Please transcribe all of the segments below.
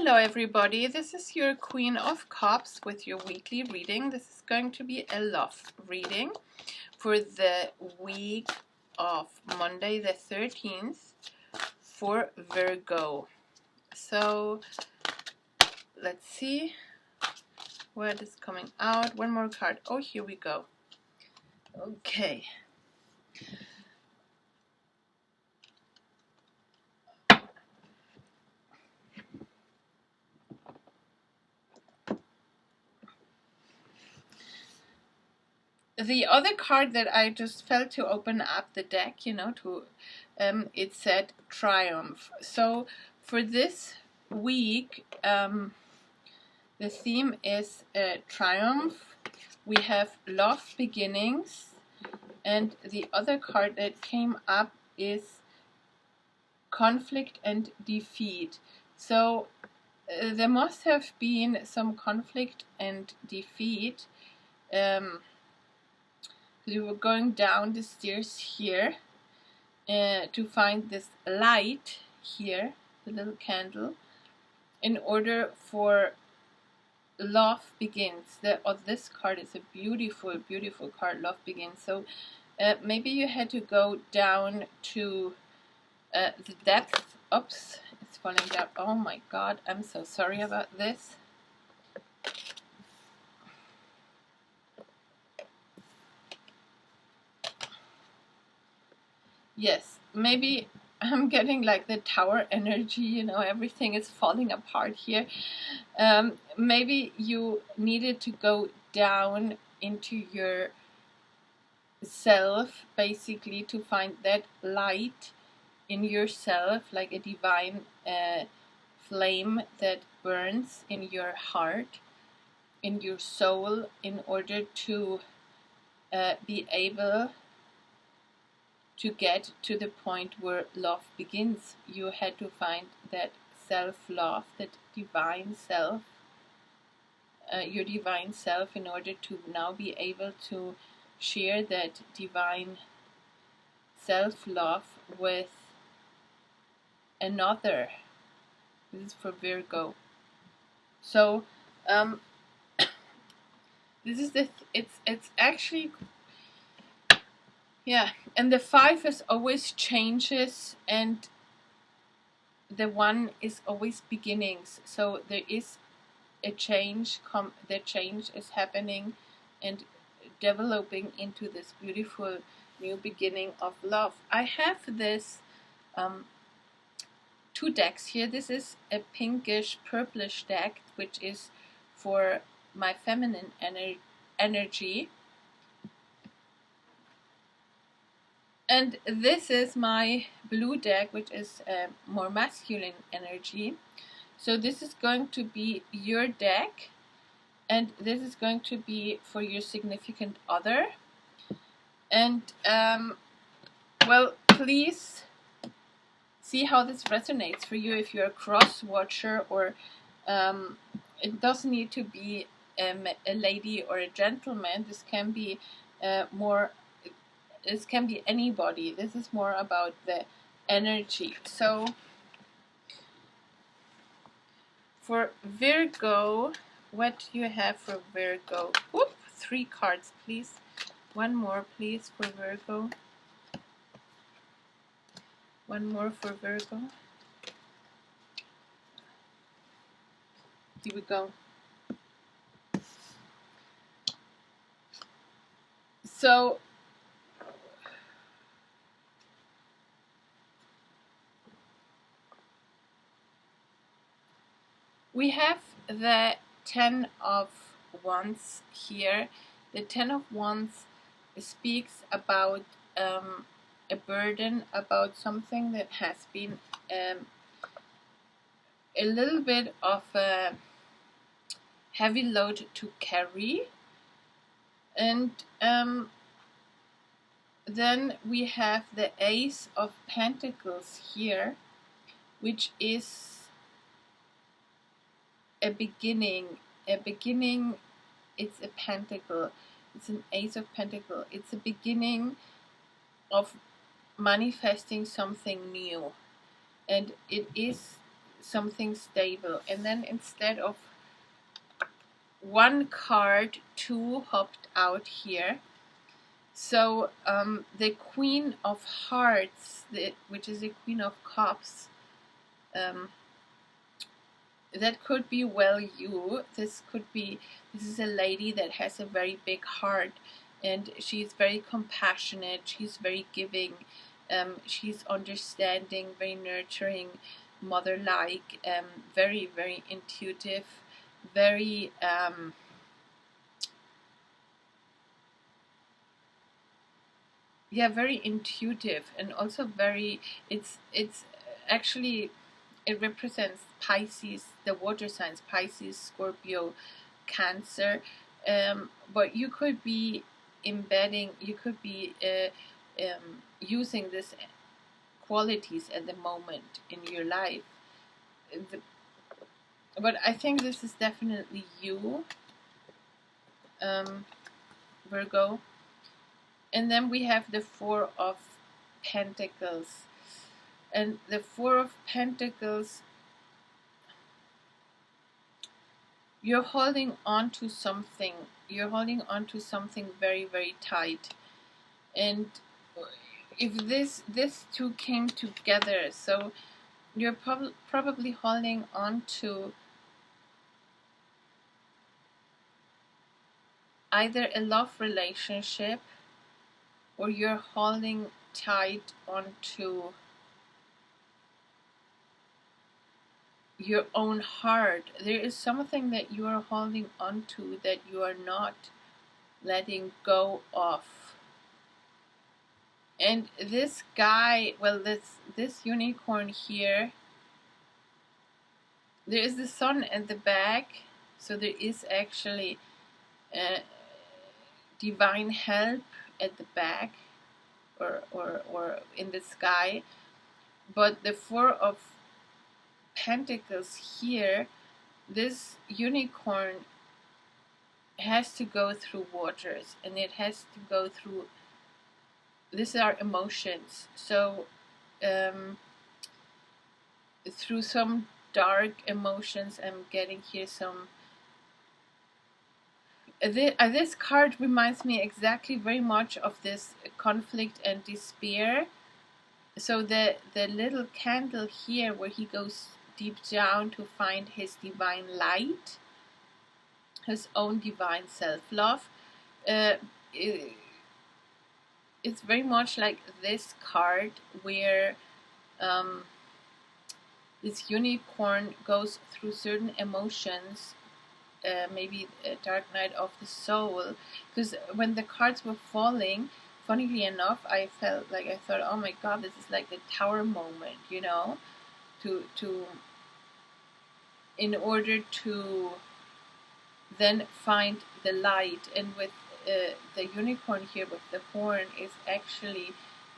Hello everybody, this is your Queen of Cups with your weekly reading. This is going to be a love reading for the week of Monday the 13th for Virgo. So let's see what is coming out. One more card. Oh, here we go. Okay. The other card that I just felt to open up the deck, it said Triumph. So for this week, the theme is Triumph. We have Love Beginnings, and the other card that came up is Conflict and Defeat. So there must have been some conflict and defeat. We were going down the stairs here to find this light here, the little candle, in order for Love Begins. This card is a beautiful, beautiful card, Love Begins. So maybe you had to go down to the depth. Oops, it's falling down. Oh my God, I'm so sorry about this. Yes, maybe I'm getting like the tower energy, everything is falling apart here. Maybe you needed to go down into your self, basically, to find that light in yourself, like a divine flame that burns in your heart, in your soul, in order to be able to get to the point where love begins. You had to find that self-love, that divine self, your divine self, in order to now be able to share that divine self-love with another. This is for Virgo. So this is it's actually, yeah, and the 5 is always changes, and the 1 is always beginnings. So there is a change. The change is happening and developing into this beautiful new beginning of love. I have this 2 decks here. This is a pinkish purplish deck, which is for my feminine energy. And this is my blue deck, which is more masculine energy. So this is going to be your deck, and this is going to be for your significant other. And well, please see how this resonates for you. If you're a cross watcher, or it doesn't need to be a lady or a gentleman. This can be this can be anybody. This is more about the energy. So for Virgo, what do you have for Virgo? Whoop, 3 cards, please. One more, please, for Virgo. One more for Virgo. Here we go. So we have the 10 of Wands here. The 10 of Wands speaks about a burden, about something that has been a little bit of a heavy load to carry. And then we have the Ace of Pentacles here, which is a beginning. It's a pentacle. It's an Ace of Pentacles. It's a beginning of manifesting something new, and it is something stable. And then instead of one card, two hopped out here. So the Queen of Hearts, which is the Queen of Cups, that could be well you. This is a lady that has a very big heart, and she's very compassionate, she's very giving, she's understanding, very nurturing, mother-like, very, very intuitive, very yeah, very intuitive, and also very, it's actually, it represents Pisces, the water signs, Pisces, Scorpio, Cancer, but you could be you could be using these qualities at the moment in your life. But I think this is definitely you, Virgo. And then we have the Four of Pentacles. And the Four of Pentacles, you're holding on to something. You're holding on to something very, very tight. And if this two came together, so you're probably holding on to either a love relationship, or you're holding tight onto your own heart. There is something that you are holding onto that you are not letting go of. And this guy, well, this unicorn here, there is the sun at the back, so there is actually divine help at the back, or in the sky. But the Four of Pentacles here, this unicorn has to go through waters, and it has to go through, these are emotions, so through some dark emotions. I'm getting here some, this card reminds me exactly very much of this conflict and despair. So the little candle here, where he goes deep down to find his divine light, his own divine self-love, it's very much like this card, where this unicorn goes through certain emotions, maybe a dark night of the soul. Because when the cards were falling, funnily enough, I thought, oh my god, this is like the Tower moment, you know, in order to then find the light. And with the unicorn here with the horn is actually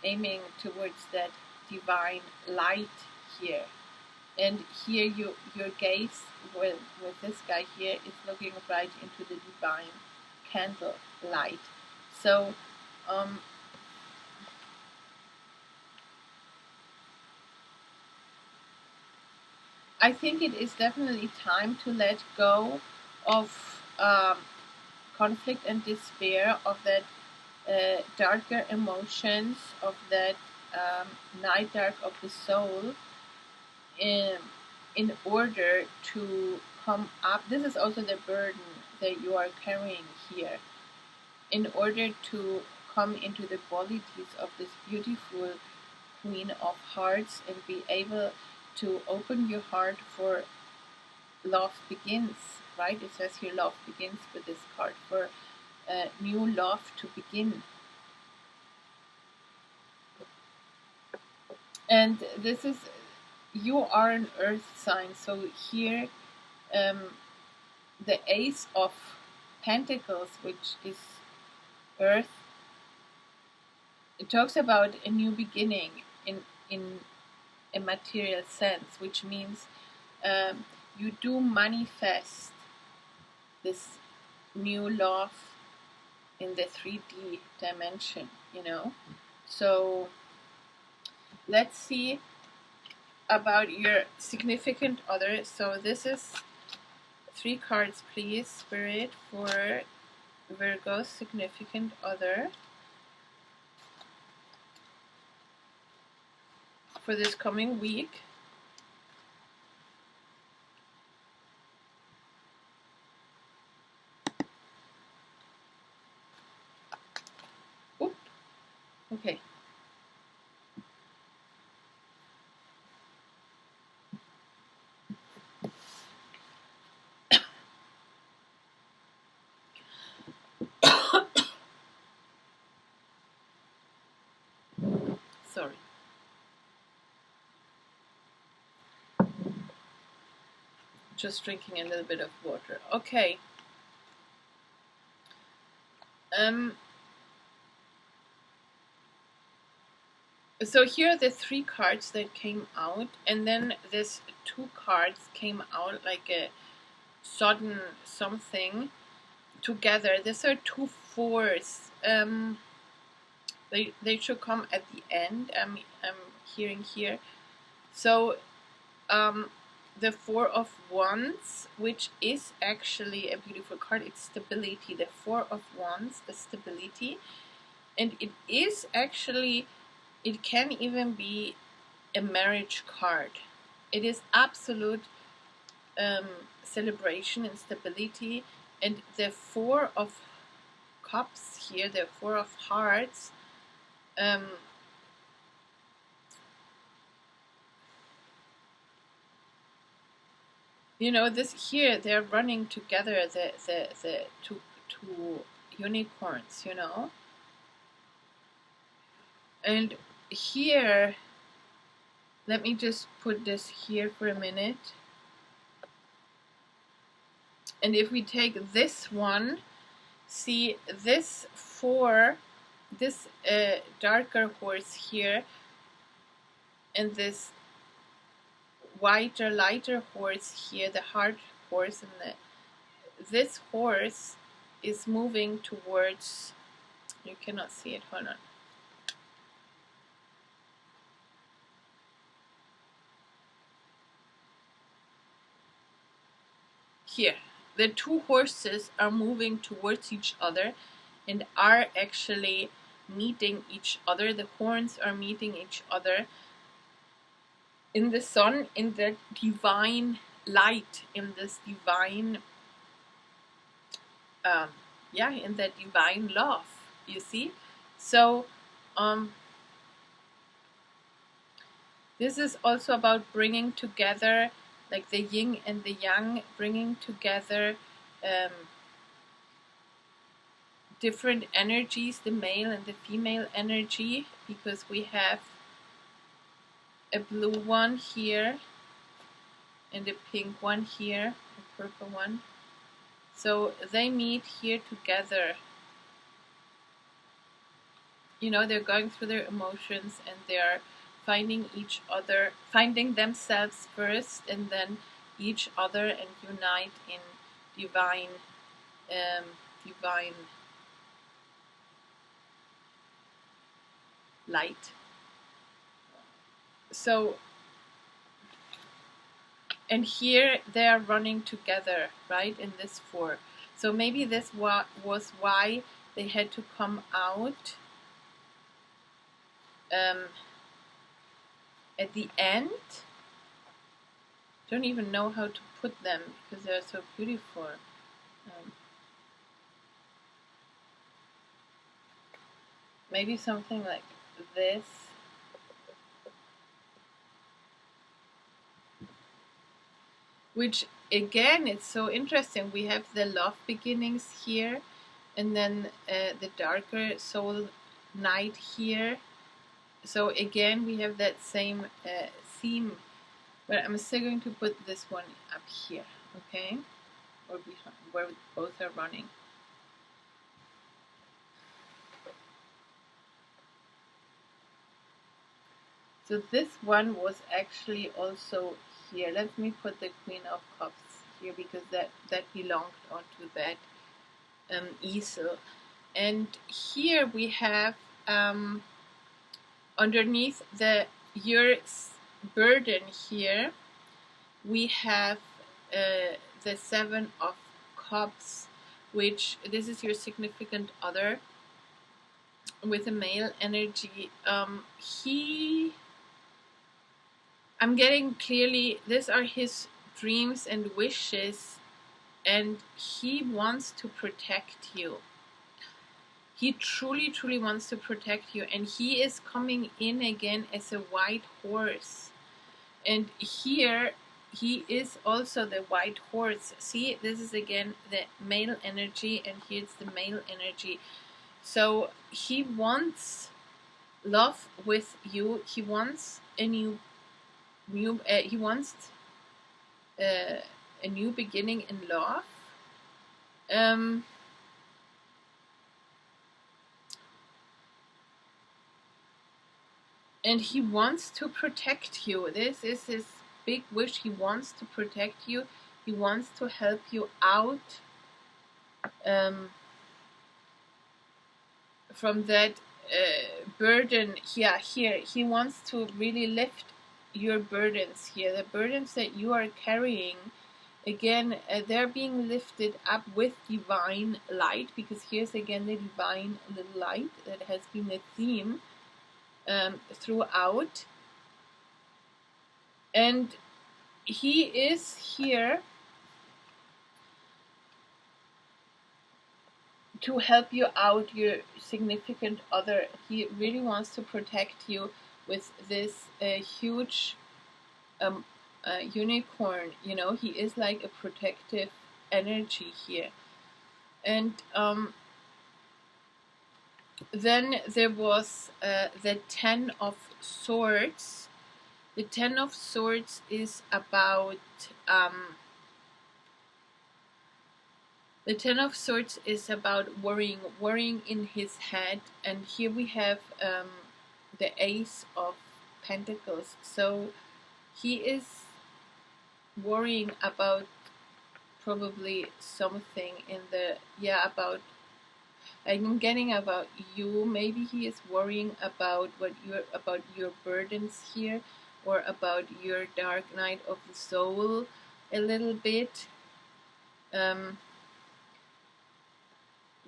aiming towards that divine light here. And here your gaze with this guy here is looking right into the divine candle light. So I think it is definitely time to let go of conflict and despair, of that darker emotions, of that night dark of the soul, in order to come up. This is also the burden that you are carrying here, in order to come into the qualities of this beautiful Queen of Hearts and be able to open your heart for love begins, right? It says here love begins with this card, for new love to begin. And this is, you are an earth sign, so here the Ace of Pentacles, which is earth, it talks about a new beginning in a material sense, which means you do manifest this new love in the 3D dimension, you know. So let's see about your significant other. So this is 3 cards, please, Spirit, for Virgo's significant other for this coming week. Oop. Okay. Sorry. Just drinking a little bit of water. Okay. So here are the 3 cards that came out, and then this 2 cards came out like a sudden something together. These are 2 fours. They should come at the end. I'm hearing here. So the 4 of Wands, which is actually a beautiful card. It's stability. The 4 of Wands is stability, and it is actually, it can even be a marriage card. It is absolute celebration and stability. And the 4 of Cups here, the 4 of Hearts, you know, this here, they're running together, the two unicorns, you know. And here, let me just put this here for a minute. And if we take this one, see this 4, this darker horse here, and this whiter, lighter horse here, the hard horse, and this horse is moving towards, you cannot see it, hold on. Here, the 2 horses are moving towards each other and are actually meeting each other. The horns are meeting each other in the sun, in the divine light, in this divine, in that divine love, you see. So this is also about bringing together, like the yin and the yang, bringing together different energies, the male and the female energy, because we have a blue one here and a pink one here, a purple one. So they meet here together. You know, they're going through their emotions and they're finding each other, finding themselves first, and then each other, and unite in divine, divine light. So, and here they are running together, right, in this 4. So maybe this was why they had to come out at the end. Don't even know how to put them because they're so beautiful. Maybe something like this. Which again, it's so interesting. We have the love beginnings here, and then the darker soul night here. So again, we have that same theme, but I'm still going to put this one up here, okay? Or behind, where both are running. So this one was actually also here. Let me put the Queen of Cups here because that belonged onto that easel. And here we have underneath your burden here, we have the Seven of Cups, which this is your significant other with a male energy. I'm getting clearly, these are his dreams and wishes, and he wants to protect you. He truly, truly wants to protect you, and he is coming in again as a white horse. And here, he is also the white horse. See, this is again the male energy, and here's the male energy. So he wants love with you. He wants a new he wants a new beginning in love. And he wants to protect you. This is his big wish. He wants to protect you. He wants to help you out from that burden. Yeah, here he wants to really lift your burdens here. The burdens that you are carrying, again, they're being lifted up with divine light, because here's again the divine little light that has been a theme throughout. And he is here to help you out, your significant other. He really wants to protect you with this huge unicorn. You know, he is like a protective energy here. And then there was the Ten of Swords. The Ten of Swords is about the Ten of Swords is about worrying in his head, and here we have the Ace of Pentacles. So he is worrying about probably something in the, yeah, about, I'm getting about you. Maybe he is worrying about about your burdens here, or about your dark night of the soul a little bit.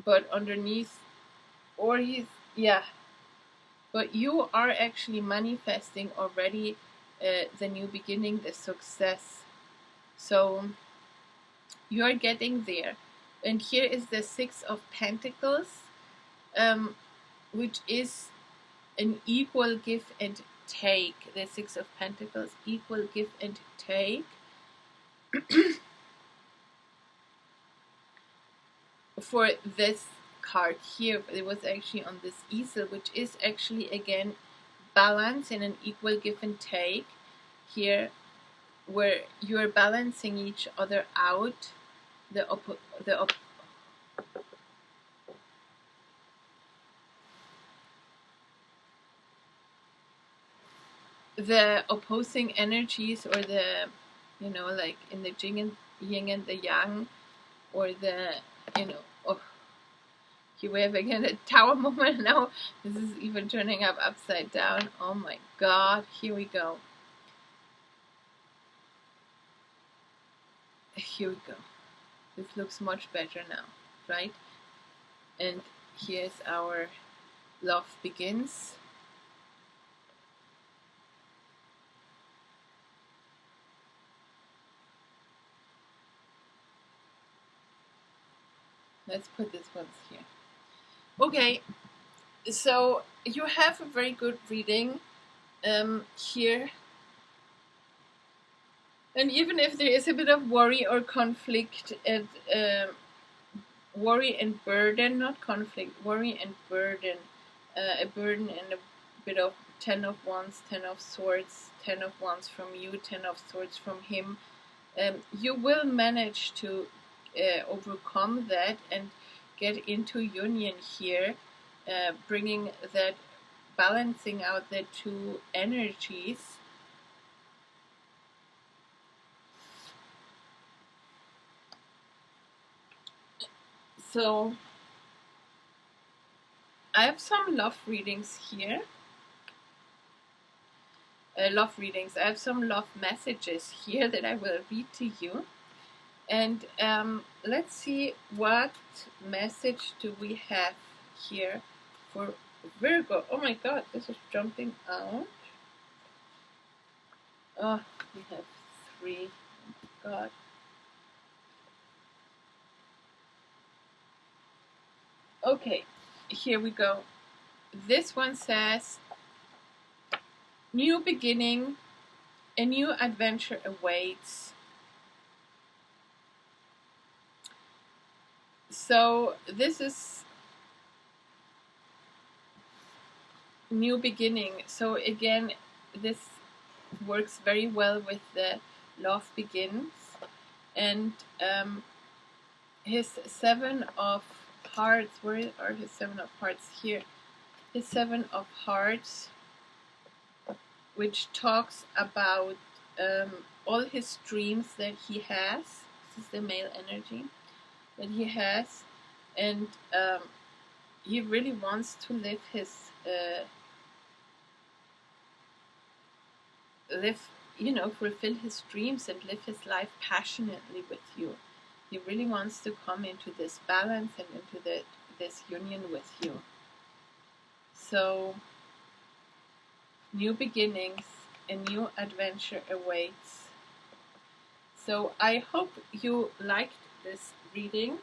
But underneath, or he's, yeah, but you are actually manifesting already the new beginning, the success. So you are getting there. And here is the Six of Pentacles, which is an equal give and take. The Six of Pentacles, equal give and take. For this card here, it was actually on this easel, which is actually again balance in an equal give and take here, where you're balancing each other out. The opposing energies, or the, you know, like in the yin and the yang, or the, you know, here we have again a tower moment. Now this is even turning up upside down. Oh my god, here we go. Here we go. This looks much better now, right? And here's our love begins. Let's put this one here. Okay, so you have a very good reading here. And even if there is a bit of worry or conflict, and worry and burden, not conflict, worry and burden, a burden and a bit of Ten of Wands, Ten of Swords, Ten of Wands from you, Ten of Swords from him, you will manage to overcome that and get into union here, bringing that, balancing out the two energies. So I have some love readings here. love readings. I have some love messages here that I will read to you. And let's see, what message do we have here for Virgo? Oh my god, this is jumping out. Oh, we have 3. Oh my god. Okay, here we go. This one says, new beginning, a new adventure awaits. So this is new beginning. So again, this works very well with the love begins. And his 7 of hearts, where are his 7 of hearts? Here. His 7 of hearts, which talks about all his dreams that he has. This is the male energy that he has, and he really wants to live his fulfill his dreams and live his life passionately with you. He really wants to come into this balance and into this union with you. So, new beginnings, a new adventure awaits. So I hope you liked this reading,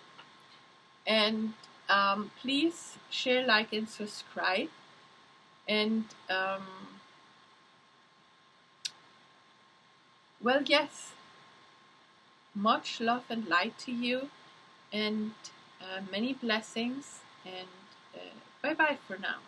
and please share, like, and subscribe. And well, yes, much love and light to you, and many blessings, and bye bye for now.